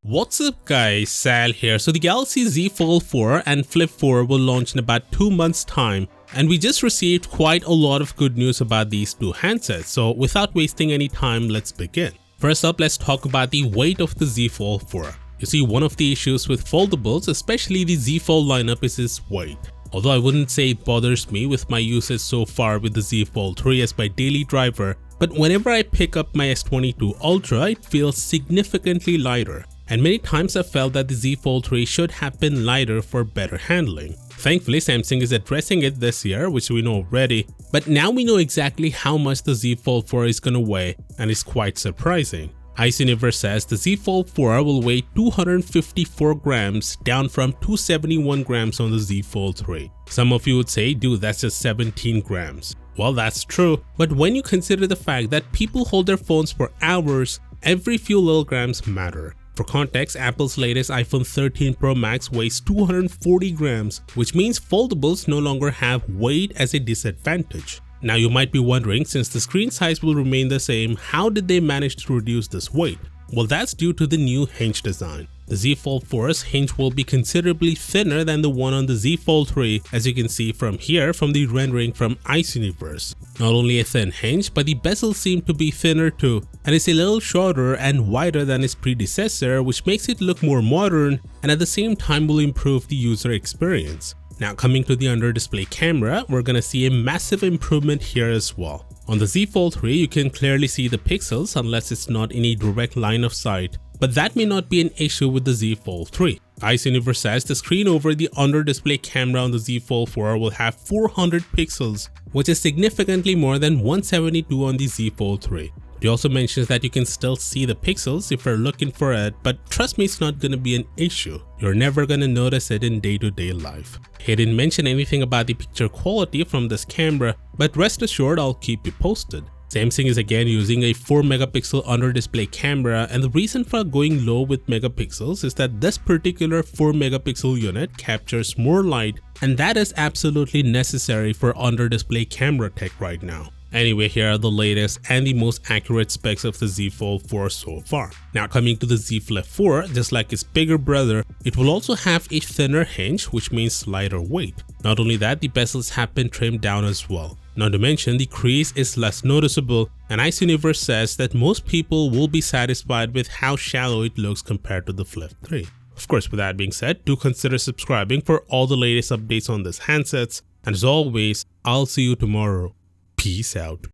What's up guys, Sal here. So the Galaxy Z Fold 4 and Flip 4 will launch in about 2 months time, and we just received quite a lot of good news about these two handsets. So without wasting any time, let's begin. First up, let's talk about the weight of the Z Fold 4. You see, one of the issues with foldables, especially the Z Fold lineup, is its weight. Although I wouldn't say it bothers me with my usage so far with the Z Fold 3 as my daily driver, but whenever I pick up my S22 Ultra, it feels significantly lighter. And many times I felt that the Z Fold 3 should have been lighter for better handling. Thankfully, Samsung is addressing it this year, which we know already, but now we know exactly how much the Z Fold 4 is gonna weigh, and it's quite surprising. IceUniverse says the Z Fold 4 will weigh 254 grams, down from 271 grams on the Z Fold 3. Some of you would say, dude, that's just 17 grams. Well, that's true, but when you consider the fact that people hold their phones for hours, every few little grams matter. For context, Apple's latest iPhone 13 Pro Max weighs 240 grams, which means foldables no longer have weight as a disadvantage. Now you might be wondering, since the screen size will remain the same, how did they manage to reduce this weight? Well, that's due to the new Hinge design. The Z Fold 4's hinge will be considerably thinner than the one on the Z Fold 3, as you can see from here from the rendering from IceUniverse. Not only a thin hinge, but the bezels seem to be thinner too, and it's a little shorter and wider than its predecessor, which makes it look more modern and at the same time will improve the user experience. Now coming to the under display camera, we're gonna see a massive improvement here as well. On the Z Fold 3, you can clearly see the pixels unless it's not in a direct line of sight, but that may not be an issue with the Z Fold 3. IceUniverse says the screen over the under display camera on the Z Fold 4 will have 400 pixels, which is significantly more than 172 on the Z Fold 3. He also mentions that you can still see the pixels if you're looking for it, but trust me, it's not gonna be an issue. You're never gonna notice it in day-to-day life. He didn't mention anything about the picture quality from this camera, but rest assured I'll keep you posted. Samsung is again using a 4 megapixel under display camera, and the reason for going low with megapixels is that this particular 4 megapixel unit captures more light, and that is absolutely necessary for under display camera tech right now. Anyway, here are the latest and the most accurate specs of the Z Fold 4 so far. Now coming to the Z Flip 4, just like its bigger brother, it will also have a thinner hinge, which means lighter weight. Not only that, the bezels have been trimmed down as well. Not to mention, the crease is less noticeable, and IceUniverse says that most people will be satisfied with how shallow it looks compared to the Flip 3. Of course, with that being said, do consider subscribing for all the latest updates on these handsets, and as always, I'll see you tomorrow. Peace out.